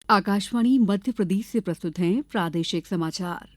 आकाशवाणी मध्य प्रदेश से प्रस्तुत हैं प्रादेशिक समाचार।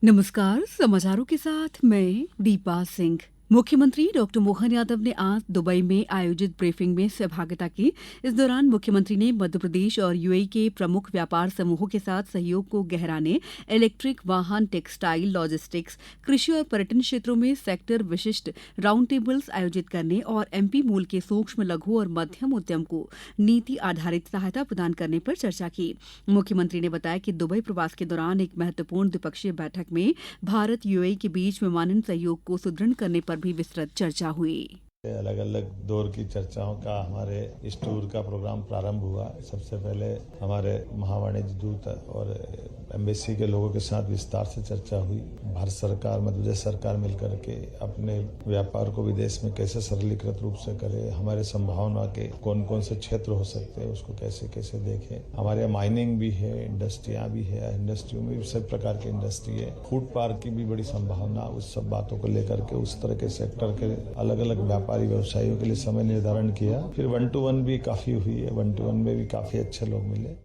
नमस्कार, समाचारों के साथ मैं दीपा सिंह। मुख्यमंत्री डॉक्टर मोहन यादव ने आज दुबई में आयोजित ब्रीफिंग में सहभागिता की। इस दौरान मुख्यमंत्री ने मध्य प्रदेश और यूएई के प्रमुख व्यापार समूहों के साथ सहयोग को गहराने, इलेक्ट्रिक वाहन, टेक्सटाइल, लॉजिस्टिक्स, कृषि और पर्यटन क्षेत्रों में सेक्टर विशिष्ट राउंड टेबल्स आयोजित करने और एमपी मूल के सूक्ष्म, लघु और मध्यम उद्यम को नीति आधारित सहायता प्रदान करने पर चर्चा की। मुख्यमंत्री ने बताया कि दुबई प्रवास के दौरान एक महत्वपूर्ण द्विपक्षीय बैठक में भारत यूएई के बीच विमानन सहयोग को सुदृढ़ करने पर भी विस्तृत चर्चा हुई। अलग अलग दौर की चर्चाओं का हमारे इस टूर का प्रोग्राम प्रारंभ हुआ। सबसे पहले हमारे महावाणिज्य दूत और एम्बेसी के लोगों के साथ विस्तार से चर्चा हुई। भारत सरकार, मध्य प्रदेश सरकार मिलकर के अपने व्यापार को विदेश में कैसे सरलीकृत रूप से करे, हमारे संभावना के कौन कौन से क्षेत्र हो सकते हैं उसको कैसे कैसे देखें। हमारे यहाँ माइनिंग भी है, इंडस्ट्रियाँ भी है, इंडस्ट्रियों में भी सब प्रकार की इंडस्ट्री है, फूड पार्क की भी बड़ी संभावना। उस सब बातों को लेकर के उस तरह के सेक्टर के अलग अलग व्यापारी व्यवसायियों के लिए समय निर्धारण किया। फिर 1-to-1 भी काफी हुई है। 1-to-1 में भी काफी अच्छे लोग मिले।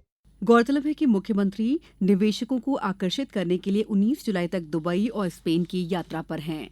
गौरतलब है कि मुख्यमंत्री निवेशकों को आकर्षित करने के लिए 19 जुलाई तक दुबई और स्पेन की यात्रा पर हैं।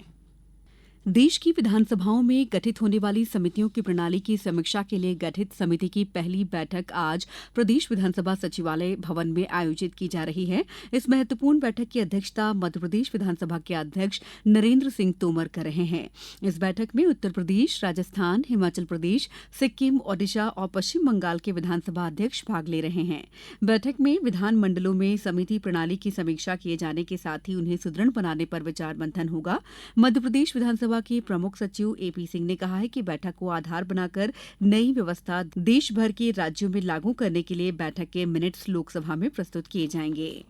देश की विधानसभाओं में गठित होने वाली समितियों की प्रणाली की समीक्षा के लिए गठित समिति की पहली बैठक आज प्रदेश विधानसभा सचिवालय भवन में आयोजित की जा रही है। इस महत्वपूर्ण बैठक की अध्यक्षता मध्यप्रदेश विधानसभा के अध्यक्ष नरेंद्र सिंह तोमर कर रहे हैं। इस बैठक में उत्तर प्रदेश, राजस्थान, हिमाचल प्रदेश, सिक्किम, ओडिशा और पश्चिम बंगाल के विधानसभा अध्यक्ष भाग ले रहे हैं। बैठक में विधानमंडलों में समिति प्रणाली की समीक्षा किए जाने के साथ ही उन्हें सुदृढ़ बनाने पर विचार मंथन होगा। मध्यप्रदेश विधानसभा के प्रमुख सचिव एपी सिंह ने कहा है कि बैठक को आधार बनाकर नई व्यवस्था देश भर के राज्यों में लागू करने के लिए बैठक के मिनट्स लोकसभा में प्रस्तुत किए जाएंगे।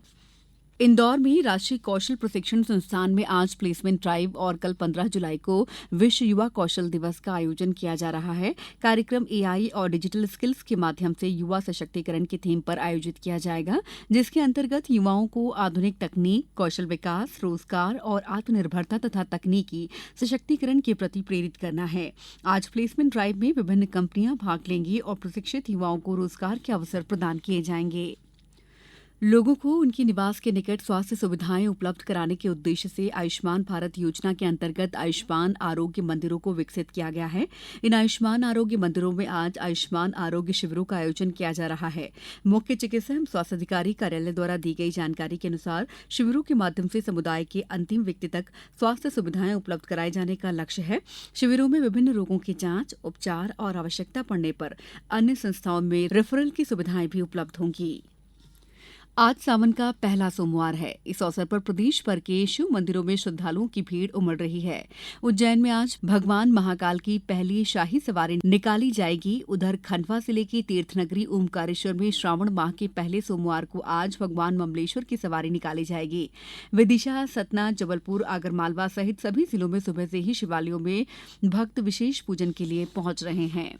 इंदौर में राष्ट्रीय कौशल प्रशिक्षण संस्थान में आज प्लेसमेंट ड्राइव और कल 15 जुलाई को विश्व युवा कौशल दिवस का आयोजन किया जा रहा है। कार्यक्रम एआई और डिजिटल स्किल्स के माध्यम से युवा सशक्तिकरण की थीम पर आयोजित किया जाएगा, जिसके अंतर्गत युवाओं को आधुनिक तकनीक, कौशल विकास, रोजगार और आत्मनिर्भरता तथा तकनीकी सशक्तिकरण के प्रति प्रेरित करना है। आज प्लेसमेंट ड्राइव में विभिन्न कंपनियां भाग लेंगी और प्रशिक्षित युवाओं को रोजगार के अवसर प्रदान किए जाएंगे। लोगों को उनके निवास के निकट स्वास्थ्य सुविधाएं उपलब्ध कराने के उद्देश्य से आयुष्मान भारत योजना के अंतर्गत आयुष्मान आरोग्य मंदिरों को विकसित किया गया है। इन आयुष्मान आरोग्य मंदिरों में आज आयुष्मान आरोग्य शिविरों का आयोजन किया जा रहा है। मुख्य चिकित्सा एवं स्वास्थ्य अधिकारी कार्यालय द्वारा दी गई जानकारी के अनुसार शिविरों के माध्यम से समुदाय के अंतिम व्यक्ति तक स्वास्थ्य सुविधाएं उपलब्ध कराए जाने का लक्ष्य है। शिविरों में विभिन्न रोगों की जांच, उपचार और आवश्यकता पड़ने पर अन्य संस्थाओं में रेफरल की सुविधाएं भी उपलब्ध होंगी। आज सावन का पहला सोमवार है। इस अवसर पर प्रदेश भर के शिव मंदिरों में श्रद्धालुओं की भीड़ उमड़ रही है। उज्जैन में आज भगवान महाकाल की पहली शाही सवारी निकाली जाएगी। उधर खंडवा जिले की तीर्थनगरी ओमकारेश्वर में श्रावण माह के पहले सोमवार को आज भगवान ममलेश्वर की सवारी निकाली जाएगी। विदिशा, सतना, जबलपुर, आगरमालवा सहित सभी जिलों में सुबह से ही शिवालयों में भक्त विशेष पूजन के लिए पहुंच रहे हैं।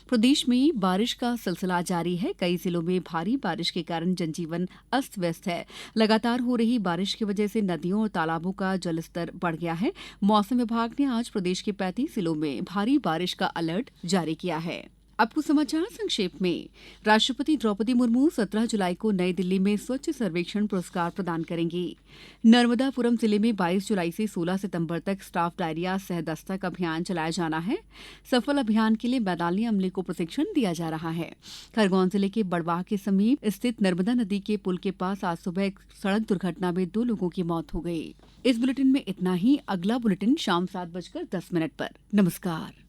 प्रदेश में बारिश का सिलसिला जारी है। कई जिलों में भारी बारिश के कारण जनजीवन अस्त व्यस्त है। लगातार हो रही बारिश की वजह से नदियों और तालाबों का जलस्तर बढ़ गया है। मौसम विभाग ने आज प्रदेश के 35 जिलों में भारी बारिश का अलर्ट जारी किया है। अब कुछ समाचार संक्षेप में। राष्ट्रपति द्रौपदी मुर्मू 17 जुलाई को नई दिल्ली में स्वच्छ सर्वेक्षण पुरस्कार प्रदान करेंगी। नर्मदापुरम जिले में 22 जुलाई से 16 सितंबर तक स्टाफ डायरिया सह दस्तक अभियान चलाया जाना है। सफल अभियान के लिए मैदानी अमले को प्रशिक्षण दिया जा रहा है। खरगोन जिले के बड़वाह के समीप स्थित नर्मदा नदी के पुल के पास आज सुबह एक सड़क दुर्घटना में 2 लोगों की मौत हो गई। इस बुलेटिन में इतना ही। अगला बुलेटिन शाम 7:10 पर। नमस्कार।